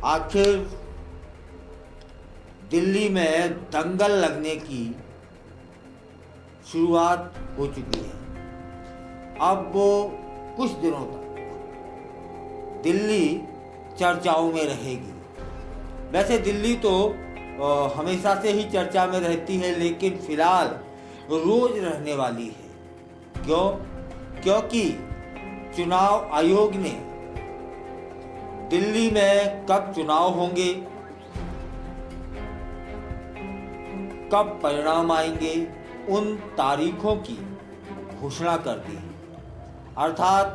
आखिर दिल्ली में दंगल लगने की शुरुआत हो चुकी है। अब वो कुछ दिनों तक दिल्ली चर्चाओं में रहेगी। वैसे दिल्ली तो हमेशा से ही चर्चा में रहती है, लेकिन फिलहाल रोज रहने वाली है। क्यों? क्योंकि चुनाव आयोग ने दिल्ली में कब चुनाव होंगे, कब परिणाम आएंगे, उन तारीखों की घोषणा कर दी है। अर्थात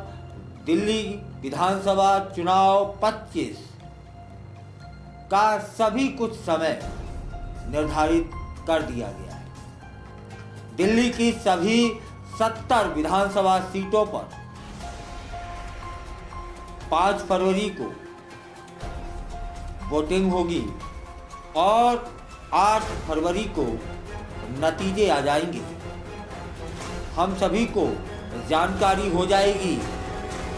दिल्ली विधानसभा चुनाव 25 का सभी कुछ समय निर्धारित कर दिया गया है। दिल्ली की सभी 70 विधानसभा सीटों पर 5 फरवरी को वोटिंग होगी और 8 फरवरी को नतीजे आ जाएंगे। हम सभी को जानकारी हो जाएगी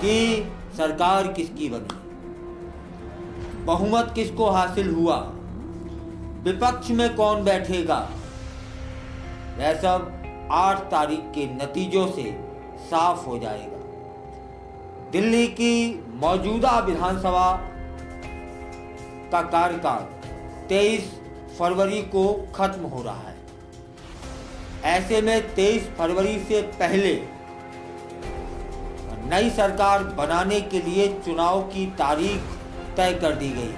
कि सरकार किसकी बनी, बहुमत किसको हासिल हुआ, विपक्ष में कौन बैठेगा। यह सब 8 तारीख के नतीजों से साफ हो जाएगा। दिल्ली की मौजूदा विधानसभा का कार्यकाल 23 फरवरी को खत्म हो रहा है। ऐसे में 23 फरवरी से पहले नई सरकार बनाने के लिए चुनाव की तारीख तय कर दी गई।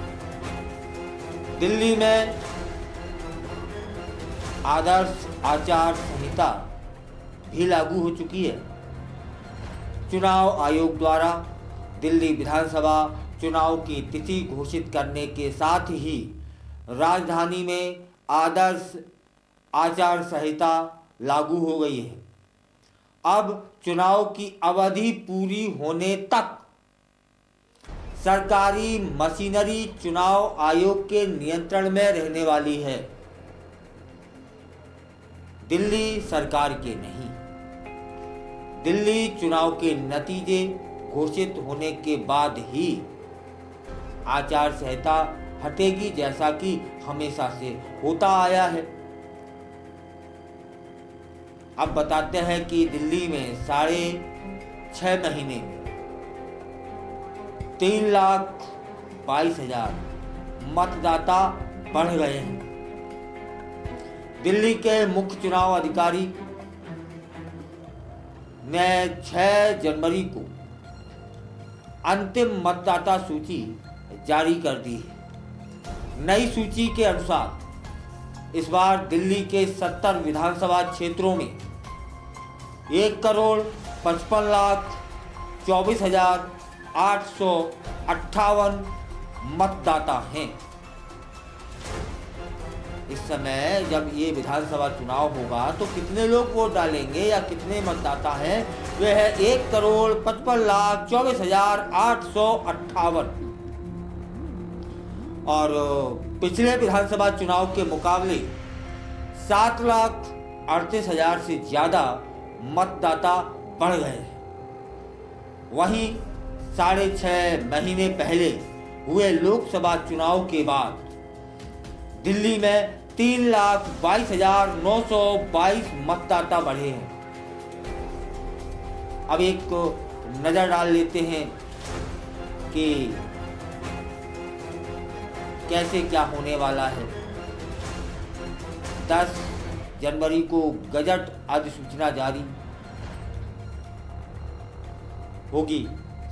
दिल्ली में आदर्श आचार संहिता भी लागू हो चुकी है। चुनाव आयोग द्वारा दिल्ली विधानसभा चुनाव की तिथि घोषित करने के साथ ही राजधानी में आदर्श आचार संहिता लागू हो गई है। अब चुनाव की अवधि पूरी होने तक सरकारी मशीनरी चुनाव आयोग के नियंत्रण में रहने वाली है, दिल्ली सरकार के नहीं। दिल्ली चुनाव के नतीजे घोषित होने के बाद ही आचार संहिता हटेगी, जैसा कि हमेशा से होता आया है। अब बताते हैं कि दिल्ली में 6.5 महीने में 3,22,000 मतदाता बढ़ गए हैं। दिल्ली के मुख्य चुनाव अधिकारी ने 6 जनवरी को अंतिम मतदाता सूची जारी कर दी है। नई सूची के अनुसार इस बार दिल्ली के 70 विधानसभा क्षेत्रों में 1,55,24,858 मतदाता हैं। इस समय जब ये विधानसभा चुनाव होगा तो कितने लोग वोट डालेंगे या कितने मतदाता हैं? वे है 1,55,24,858। और पिछले विधानसभा चुनाव के मुकाबले 7,38,000 से ज्यादा मतदाता बढ़ गए हैं। वहीं 6.5 महीने पहले हुए लोकसभा चुनाव के बाद दिल्ली में 3,22,922 मतदाता बढ़े हैं। अब एक नजर डाल लेते हैं कि कैसे क्या होने वाला है। 10 जनवरी को गजट अधिसूचना जारी होगी।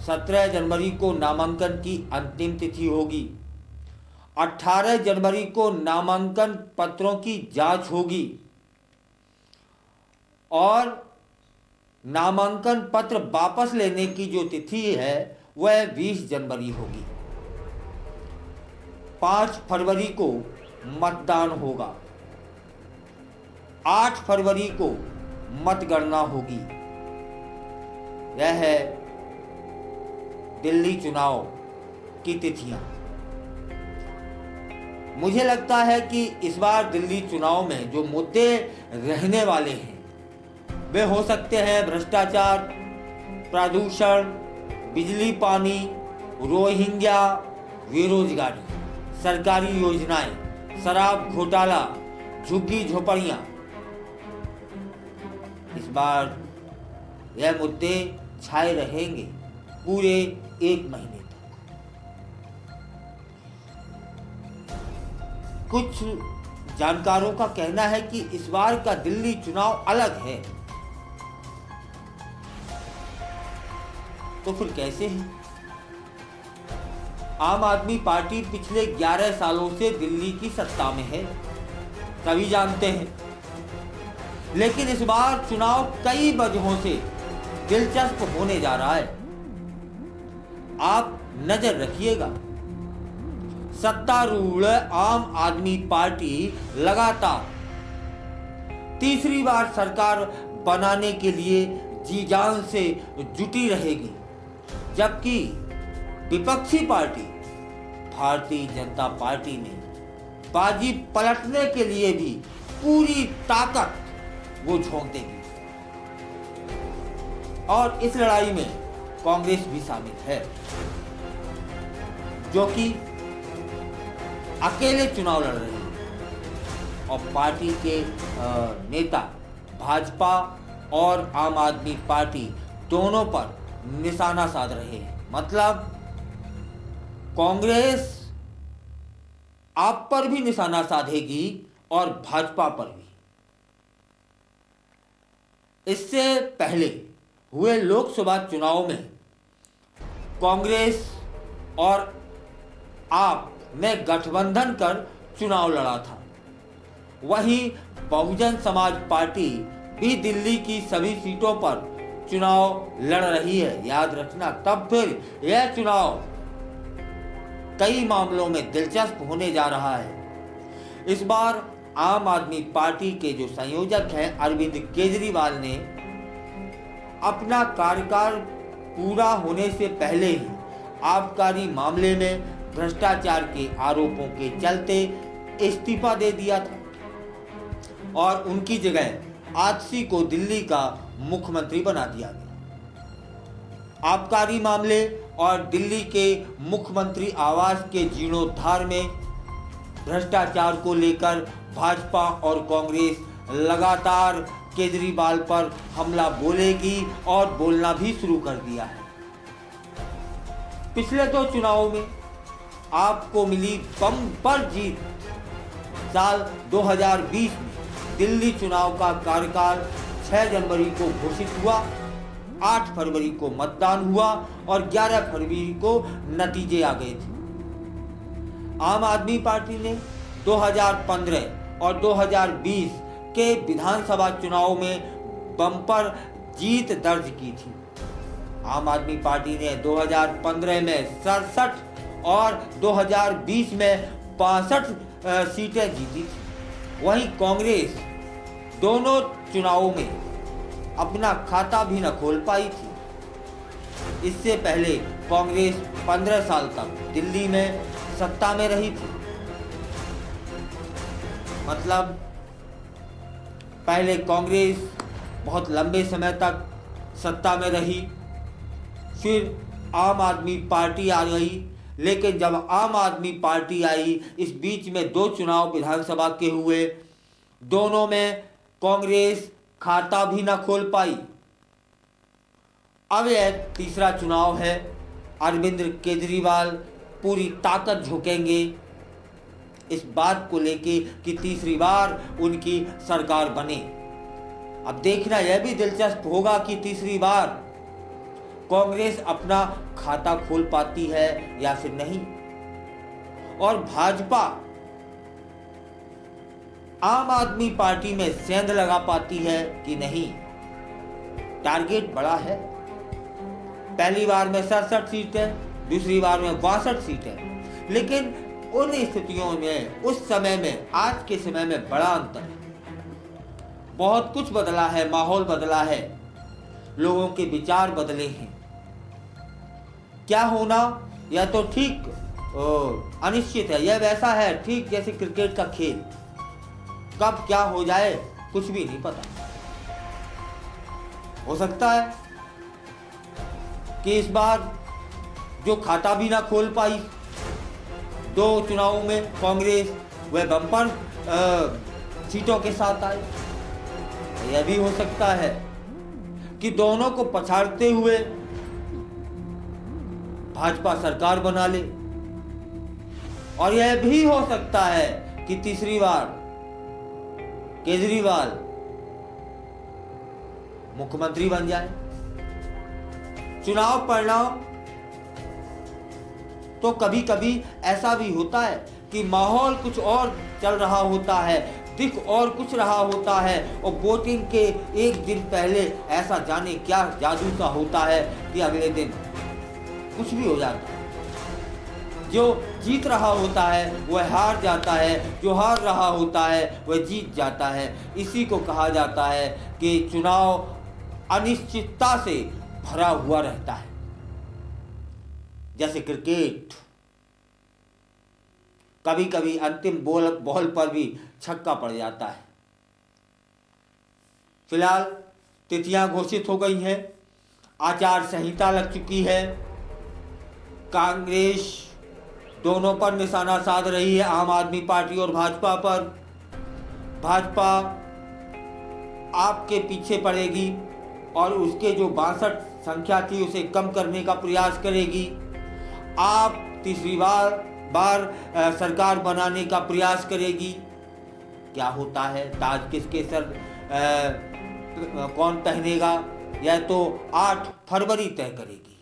17 जनवरी को नामांकन की अंतिम तिथि होगी। 18 जनवरी को नामांकन पत्रों की जांच होगी और नामांकन पत्र वापस लेने की जो तिथि है वह 20 जनवरी होगी। 5 फरवरी को मतदान होगा। 8 फरवरी को मतगणना होगी। यह है दिल्ली चुनाव की तिथियां। मुझे लगता है कि इस बार दिल्ली चुनाव में जो मुद्दे रहने वाले हैं वे हो सकते हैं भ्रष्टाचार, प्रदूषण, बिजली पानी, रोहिंग्या, बेरोजगारी, सरकारी योजनाएं, शराब घोटाला, झुग्गी झोपड़ियां, इस बार यह मुद्दे छाए रहेंगे पूरे एक महीने तक। कुछ जानकारों का कहना है कि इस बार का दिल्ली चुनाव अलग है। तो फिर कैसे है? आम आदमी पार्टी पिछले 11 सालों से दिल्ली की सत्ता में है, सभी जानते हैं। लेकिन इस बार चुनाव कई वजहों से दिलचस्प होने जा रहा है। आप नजर रखिएगा, सत्तारूढ़ आम आदमी पार्टी लगातार तीसरी बार सरकार बनाने के लिए जी जान से जुटी रहेगी, जबकि विपक्षी पार्टी भारतीय जनता पार्टी ने बाजी पलटने के लिए भी पूरी ताकत वो झोंक देगी। और इस लड़ाई में कांग्रेस भी शामिल है, जो कि अकेले चुनाव लड़ रही है और पार्टी के नेता भाजपा और आम आदमी पार्टी दोनों पर निशाना साध रहे हैं। मतलब कांग्रेस आप पर भी निशाना साधेगी और भाजपा पर भी। इससे पहले हुए लोकसभा चुनाव में कांग्रेस और आप ने गठबंधन कर चुनाव लड़ा था। वहीं बहुजन समाज पार्टी भी दिल्ली की सभी सीटों पर चुनाव लड़ रही है। याद रखना, तब फिर यह चुनाव कई मामलों में दिलचस्प होने जा रहा है। इस बार आम आदमी पार्टी के जो संयोजक हैं अरविंद केजरीवाल ने अपना कार्यकाल पूरा होने से पहले ही आबकारी मामले में भ्रष्टाचार के आरोपों के चलते इस्तीफा दे दिया था और उनकी जगह आजसी को दिल्ली का मुख्यमंत्री बना दिया गया। आबकारी मामले और दिल्ली के मुख्यमंत्री आवास के जीर्णोद्धार में भ्रष्टाचार को लेकर भाजपा और कांग्रेस लगातार केजरीवाल पर हमला बोलेगी और बोलना भी शुरू कर दिया है। पिछले 2 चुनावों में आपको मिली बम्पर जीत। साल 2020 में दिल्ली चुनाव का कार्यकाल 6 जनवरी को घोषित हुआ, 8 फरवरी को मतदान हुआ और 11 फरवरी को नतीजे आ गए थे। आम आदमी पार्टी ने 2015 और 2020 के विधानसभा चुनाव में बम्पर जीत दर्ज की थी। आम आदमी पार्टी ने 2015 में 67 और 2020 में 65 सीटें जीती थी। वहीं कांग्रेस दोनों चुनावों में अपना खाता भी न खोल पाई थी। इससे पहले कांग्रेस 15 साल तक दिल्ली में सत्ता में रही थी। मतलब पहले कांग्रेस बहुत लंबे समय तक सत्ता में रही, फिर आम आदमी पार्टी आ गई। लेकिन जब आम आदमी पार्टी आई, इस बीच में 2 चुनाव विधानसभा के हुए, दोनों में कांग्रेस खाता भी न खोल पाई। अब यह तीसरा चुनाव है। अरविंद केजरीवाल पूरी ताकत झोंकेंगे इस बात को लेके कि तीसरी बार उनकी सरकार बने। अब देखना यह भी दिलचस्प होगा कि तीसरी बार कांग्रेस अपना खाता खोल पाती है या फिर नहीं, और भाजपा आम आदमी पार्टी में सेंध लगा पाती है कि नहीं। टारगेट बड़ा है। पहली बार में 67 सीटें, दूसरी बार में 62 सीटें। लेकिन उन स्थितियों में, उस समय में, आज के समय में बड़ा अंतर है। बहुत कुछ बदला है, माहौल बदला है, लोगों के विचार बदले हैं। क्या होना या तो ठीक अनिश्चित है, यह वैसा है ठीक जैसे क्रिकेट का खेल, कब क्या हो जाए कुछ भी नहीं पता। हो सकता है कि इस बार जो खाता भी ना खोल पाई दो चुनावों में कांग्रेस वह बम्पर सीटों के साथ आए। यह भी हो सकता है कि दोनों को पछाड़ते हुए भाजपा सरकार बना ले, और यह भी हो सकता है कि तीसरी बार केजरीवाल मुख्यमंत्री बन जाए। चुनाव परिणाम तो कभी कभी ऐसा भी होता है कि माहौल कुछ और चल रहा होता है, दिख और कुछ रहा होता है, और वोटिंग के एक दिन पहले ऐसा जाने क्या जादू सा होता है कि अगले दिन कुछ भी हो जाता है। जो जीत रहा होता है वह हार जाता है, जो हार रहा होता है वह जीत जाता है। इसी को कहा जाता है कि चुनाव अनिश्चितता से भरा हुआ रहता है। जैसे क्रिकेट, कभी कभी अंतिम बॉल पर भी छक्का पड़ जाता है। फिलहाल तिथियां घोषित हो गई हैं, आचार संहिता लग चुकी है, कांग्रेस दोनों पर निशाना साध रही है, आम आदमी पार्टी और भाजपा पर। भाजपा आपके पीछे पड़ेगी और उसके जो 62 संख्या थी उसे कम करने का प्रयास करेगी। आप तीसरी बार सरकार बनाने का प्रयास करेगी। क्या होता है, ताज किसके सर कौन पहनेगा, यह तो 8 फरवरी तय करेगी।